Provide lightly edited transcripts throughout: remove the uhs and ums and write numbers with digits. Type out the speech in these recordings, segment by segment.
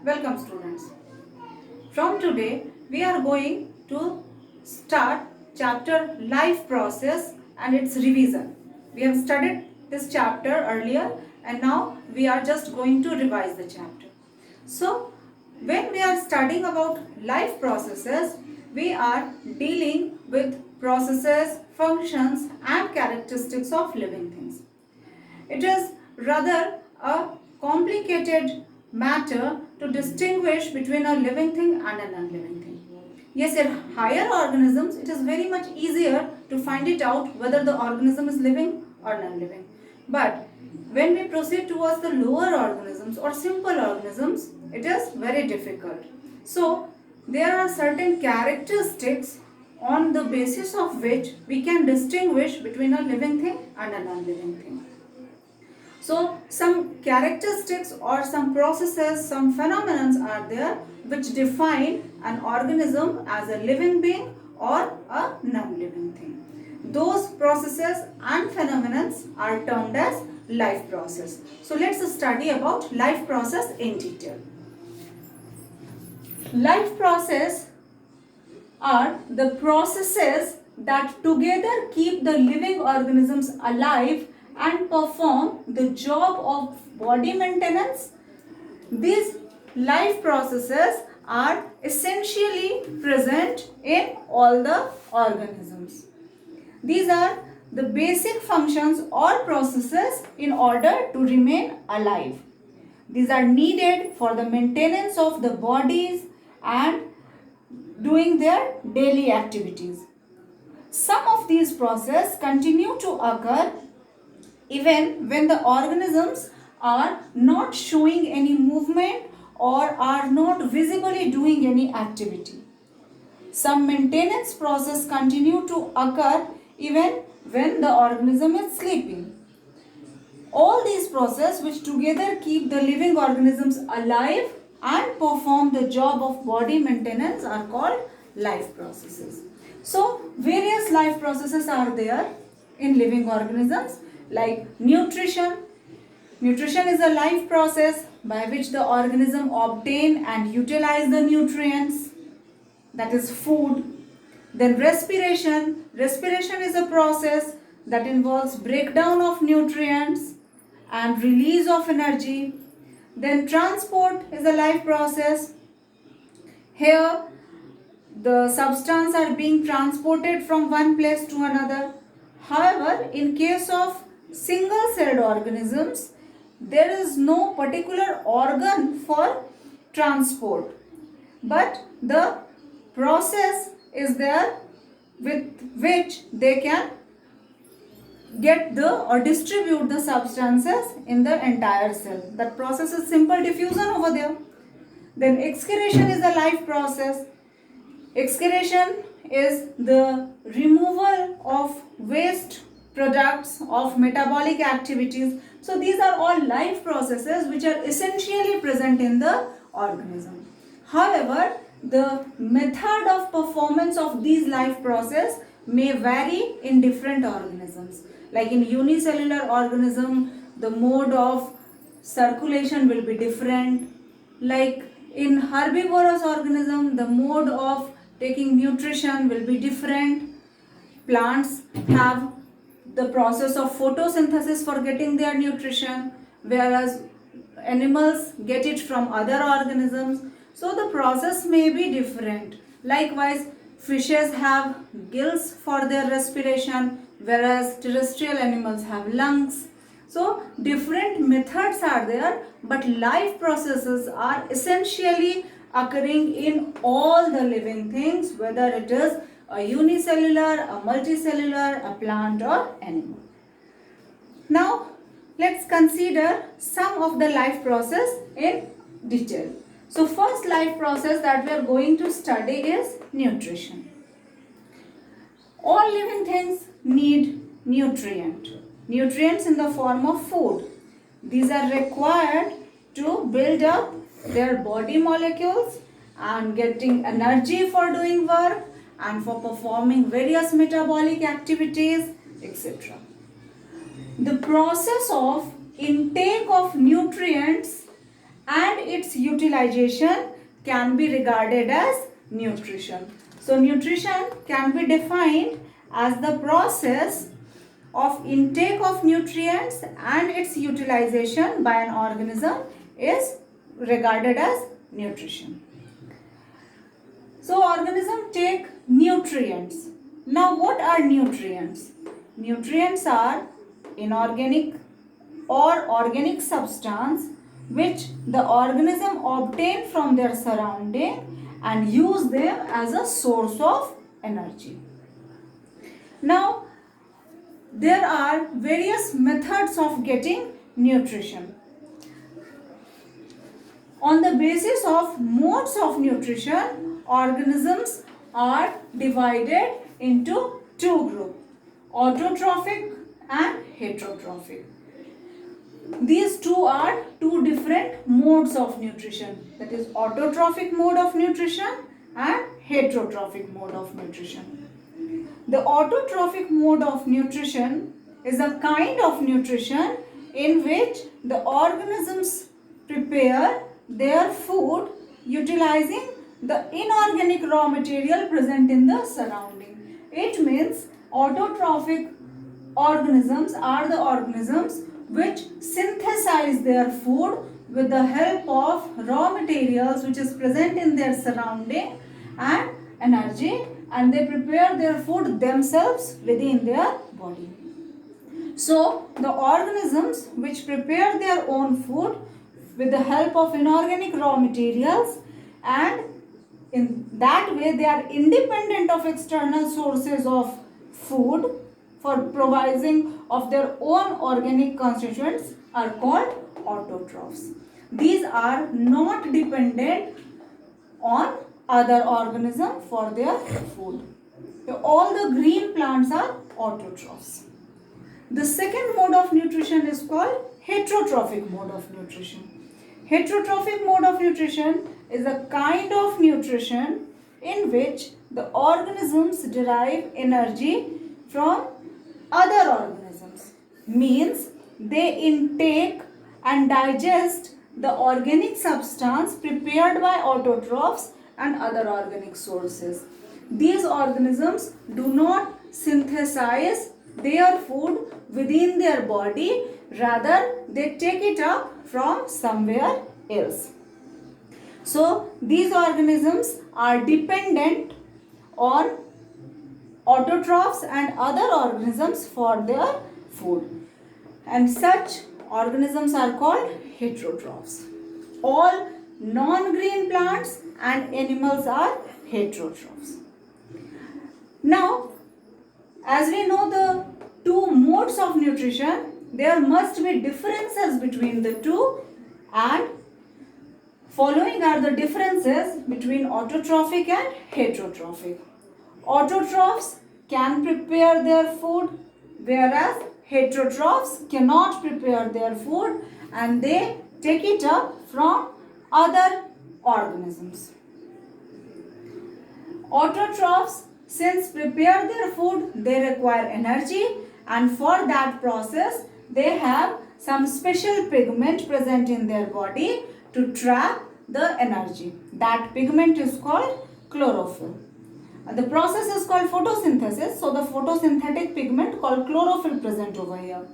Welcome students. From today we are going to start chapter life process and its revision. We have studied this chapter earlier and now we are just going to revise the chapter. So when we are studying about life processes, we are dealing with processes, functions and characteristics of living things. It is rather a complicated matter to distinguish between a living thing and an unliving thing. Yes, in higher organisms, it is very much easier to find it out whether the organism is living or non-living. But when we proceed towards the lower organisms or simple organisms, it is very difficult. So, there are certain characteristics on the basis of which we can distinguish between a living thing and a non-living thing. So some characteristics or some processes, some phenomena are there which define an organism as a living being or a non-living thing. Those processes and phenomena are termed as life process. So let's study about life process in detail. Life process are the processes that together keep the living organisms alive and perform the job of body maintenance. These life processes are essentially present in all the organisms. These are the basic functions or processes in order to remain alive. These are needed for the maintenance of the bodies and doing their daily activities. Some of these processes continue to occur even when the organisms are not showing any movement or are not visibly doing any activity. Some maintenance process continue to occur even when the organism is sleeping. All these processes which together keep the living organisms alive and perform the job of body maintenance are called life processes. So various life processes are there in living organisms like nutrition. Nutrition is a life process by which the organism obtain and utilize the nutrients, that is food. Then respiration. Respiration is a process that involves breakdown of nutrients and release of energy. Then transport is a life process. Here the substance are being transported from one place to another. However, in case of single-celled organisms, there is no particular organ for transport, but the process is there with which they can get the or distribute the substances in the entire cell. That process is simple diffusion over there. Then excretion is a life process. Excretion is the removal of waste products of metabolic activities. So these are all life processes which are essentially present in the organism. However, the method of performance of these life processes may vary in different organisms. Like in unicellular organism, the mode of circulation will be different. Like in herbivorous organism, the mode of taking nutrition will be different. Plants have the process of photosynthesis for getting their nutrition, whereas animals get it from other organisms. So the process may be different. Likewise, fishes have gills for their respiration, whereas terrestrial animals have lungs. So different methods are there, but life processes are essentially occurring in all the living things, whether it is a unicellular, a multicellular, a plant or animal. Now let's consider some of the life process in detail. So first life process that we are going to study is nutrition. All living things need nutrients in the form of food. These are required to build up their body molecules and getting energy for doing work and for performing various metabolic activities, etc. The process of intake of nutrients and its utilization can be regarded as nutrition. So nutrition can be defined as the process of intake of nutrients and its utilization by an organism is regarded as nutrition. So organisms take nutrients. Now what are nutrients? Nutrients are inorganic or organic substance which the organism obtain from their surrounding and use them as a source of energy. Now there are various methods of getting nutrition. On the basis of modes of nutrition, organisms are divided into two groups, autotrophic and heterotrophic. These two are two different modes of nutrition, that is autotrophic mode of nutrition and heterotrophic mode of nutrition. The autotrophic mode of nutrition is a kind of nutrition in which the organisms prepare their food utilizing the inorganic raw material present in the surrounding. It means autotrophic organisms are the organisms which synthesize their food with the help of raw materials which is present in their surrounding and energy, and they prepare their food themselves within their body. So the organisms which prepare their own food with the help of inorganic raw materials, and in that way they are independent of external sources of food for providing of their own organic constituents, are called autotrophs. These are not dependent on other organism for their food. All the green plants are autotrophs. The second mode of nutrition is called heterotrophic mode of nutrition. Heterotrophic mode of nutrition is a kind of nutrition in which the organisms derive energy from other organisms. Means they intake and digest the organic substance prepared by autotrophs and other organic sources. These organisms do not synthesize their food within their body, rather they take it up from somewhere else. So these organisms are dependent on autotrophs and other organisms for their food, and such organisms are called heterotrophs. All non-green plants and animals are heterotrophs. Now, as we know the two modes of nutrition, there must be differences between the two, and following are the differences between autotrophic and heterotrophic. Autotrophs can prepare their food, whereas heterotrophs cannot prepare their food and they take it up from other organisms. Autotrophs, since prepare their food, they require energy, and for that process they have some special pigment present in their body to trap the energy. That pigment is called chlorophyll. The process is called photosynthesis, so the photosynthetic pigment called chlorophyll present over here.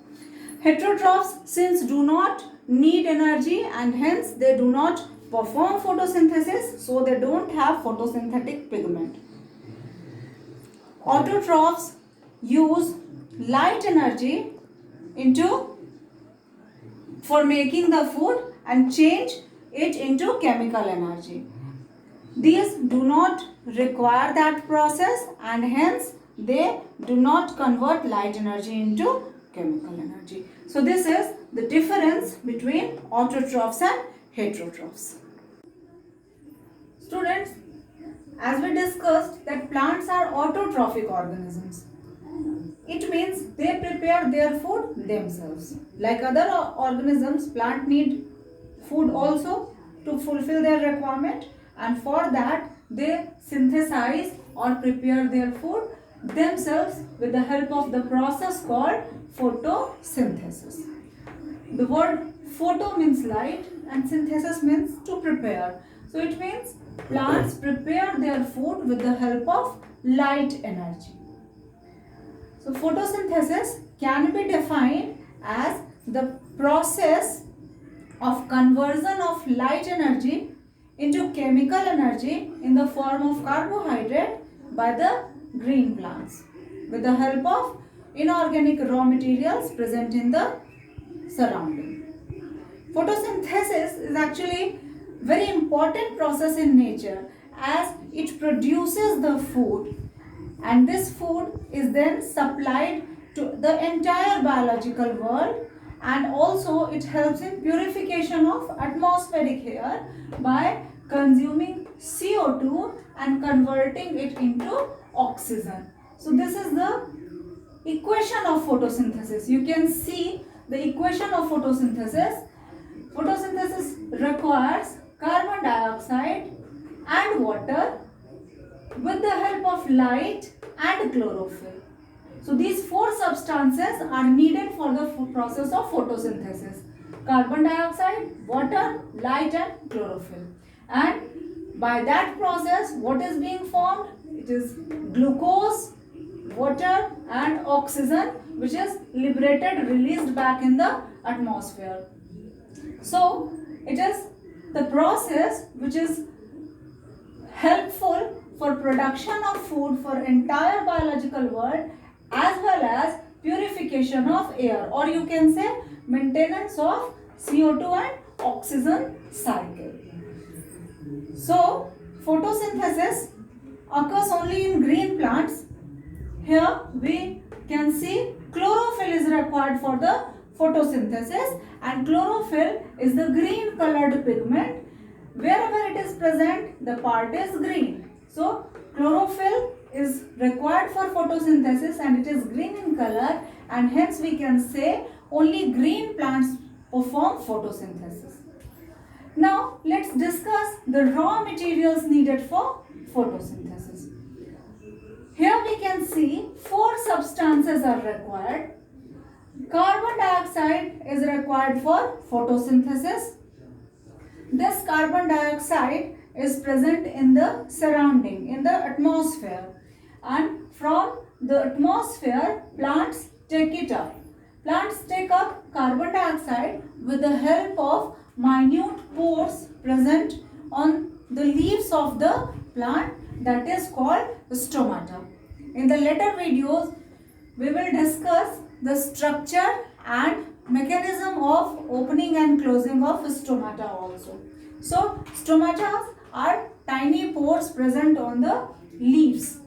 Heterotrophs, since do not need energy and hence they do not perform photosynthesis, so they don't have photosynthetic pigment. Autotrophs use light energy for making the food and change it into chemical energy. These do not require that process and hence they do not convert light energy into chemical energy. So this is the difference between autotrophs and heterotrophs. Students, as we discussed that plants are autotrophic organisms. It means they prepare their food themselves. Like other organisms, plants need food also to fulfill their requirement, and for that they synthesize or prepare their food themselves with the help of the process called photosynthesis. The word photo means light and synthesis means to prepare. So it means plants prepare their food with the help of light energy. So photosynthesis can be defined as the process of conversion of light energy into chemical energy in the form of carbohydrate by the green plants with the help of inorganic raw materials present in the surrounding. Photosynthesis is actually very important process in nature as it produces the food, and this food is then supplied to the entire biological world, and also it helps in purification of atmospheric air by consuming CO2 and converting it into oxygen. So this is the equation of photosynthesis. You can see the equation of photosynthesis. Photosynthesis requires carbon dioxide and water with the help of light and chlorophyll. So these four substances are needed for the process of photosynthesis: carbon dioxide, water, light and chlorophyll. And by that process, what is being formed? It is glucose, water and oxygen, which is liberated, released back in the atmosphere. So it is the process which is helpful for production of food for entire biological world, as well as purification of air, or you can say maintenance of CO2 and oxygen cycle. So photosynthesis occurs only in green plants. Here we can see chlorophyll is required for the photosynthesis, and chlorophyll is the green colored pigment. Wherever it is present, the part is green. So chlorophyll is required for photosynthesis and it is green in color, and hence we can say only green plants perform photosynthesis. Now let's discuss the raw materials needed for photosynthesis. Here we can see four substances are required. Carbon dioxide is required for photosynthesis. This carbon dioxide is present in the surrounding, in the atmosphere, and from the atmosphere plants take it up. Plants take up carbon dioxide with the help of minute pores present on the leaves of the plant, that is called stomata. In the later videos, we will discuss the structure and mechanism of opening and closing of stomata also. So stomata are tiny pores present on the leaves.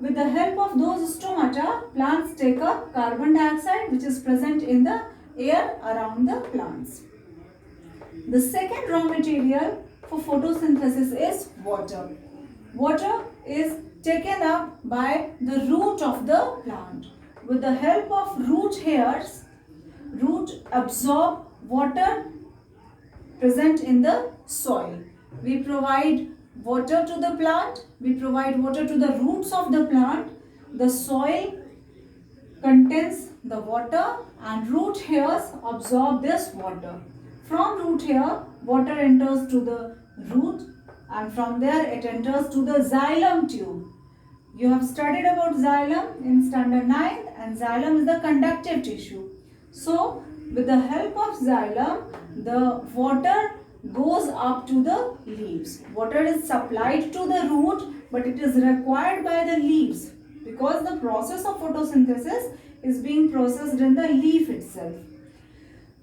With the help of those stomata, plants take up carbon dioxide which is present in the air around the plants. The second raw material for photosynthesis is water. Water is taken up by the root of the plant. With the help of root hairs, root absorb water present in the soil. We provide water to the plant, we provide water to the roots of the plant. The soil contains the water and root hairs absorb this water. From root hair, water enters to the root, and from there it enters to the xylem tube. You have studied about xylem in standard 9, and xylem is the conductive tissue. So with the help of xylem, the water goes up to the leaves. Water is supplied to the root, but it is required by the leaves because the process of photosynthesis is being processed in the leaf itself.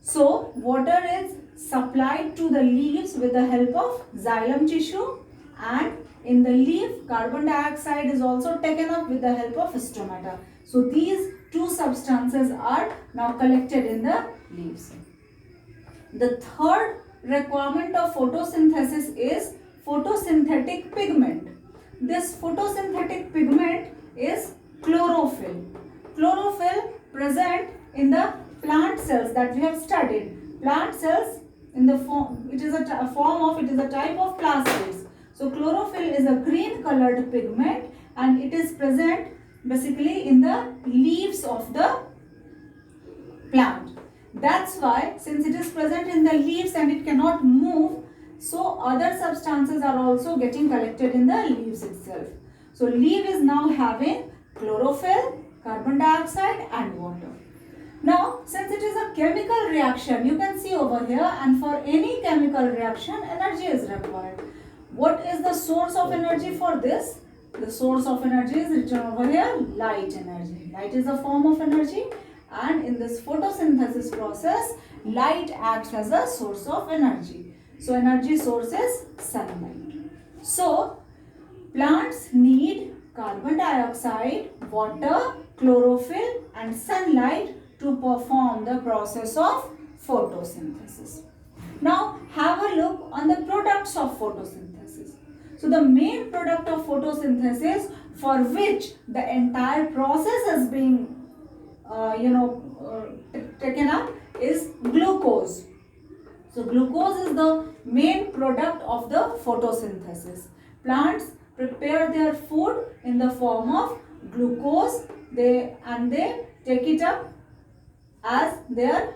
So water is supplied to the leaves with the help of xylem tissue, and in the leaf carbon dioxide is also taken up with the help of stomata. So these two substances are now collected in the leaves. The third requirement of photosynthesis is photosynthetic pigment. This photosynthetic pigment is chlorophyll. Chlorophyll present in the plant cells that we have studied. Plant cells in the form, it is a type of plastids. So chlorophyll is a green colored pigment and it is present basically in the leaves of the plant. That's why, since it is present in the leaves and it cannot move, so other substances are also getting collected in the leaves itself. So leaf is now having chlorophyll, carbon dioxide and water. Now, since it is a chemical reaction, you can see over here, and for any chemical reaction, energy is required. What is the source of energy for this? The source of energy is written over here, light energy. Light is a form of energy, and in this photosynthesis process, light acts as a source of energy. So, energy source is sunlight. So, plants need carbon dioxide, water, chlorophyll and sunlight to perform the process of photosynthesis. Now have a look on the products of photosynthesis. So the main product of photosynthesis, for which the entire process is being taken up, is glucose. So glucose is the main product of the photosynthesis. Plants prepare their food in the form of glucose, they take it up as their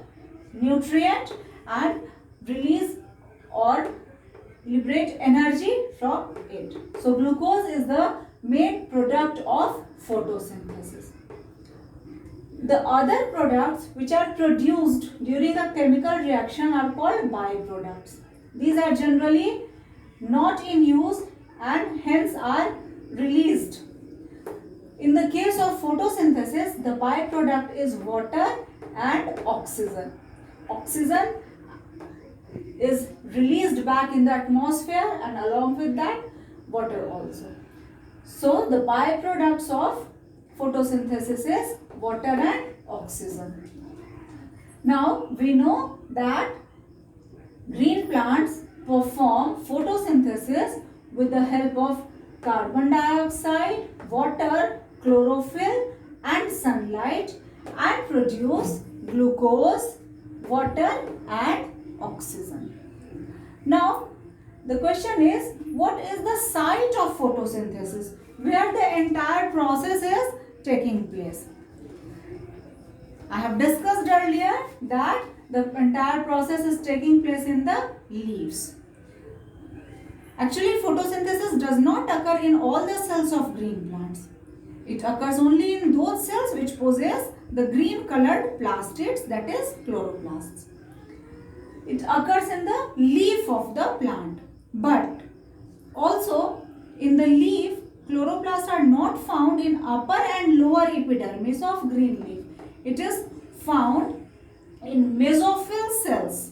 nutrient and release or liberate energy from it. So glucose is the main product of photosynthesis. The other products which are produced during a chemical reaction are called byproducts. These are generally not in use and hence are released. In the case of photosynthesis, the byproduct is water and oxygen. Oxygen is released back in the atmosphere and along with that water also. So the byproducts of photosynthesis is water and oxygen. Now we know that green plants perform photosynthesis with the help of carbon dioxide, water, chlorophyll and sunlight and produce glucose, water and oxygen. Now the question is, what is the site of photosynthesis where the entire process is taking place? I have discussed earlier that the entire process is taking place in the leaves. Actually, photosynthesis does not occur in all the cells of green plants. It occurs only in those cells which possess the green colored plastids, that is chloroplasts. It occurs in the leaf of the plant. But also in the leaf, chloroplasts are not found in upper and lower epidermis of green leaf. It is found in mesophyll cells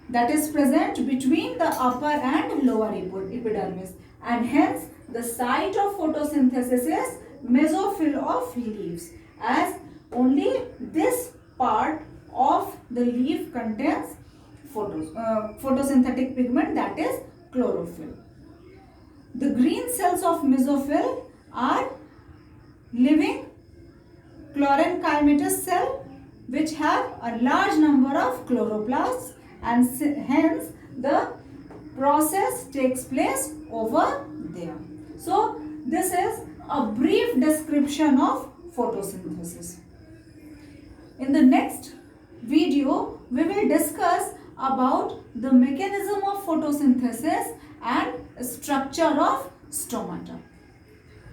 that is present between the upper and lower epidermis, and hence the site of photosynthesis is mesophyll of leaves, as only this part of the leaf contains photosynthetic pigment, that is chlorophyll. The green cells of mesophyll are living chlorenchymatous cell which have a large number of chloroplasts, and hence the process takes place over there. So this is a brief description of photosynthesis. In the next video, we will discuss about the mechanism of photosynthesis and structure of stomata.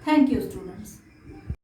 Thank you, students.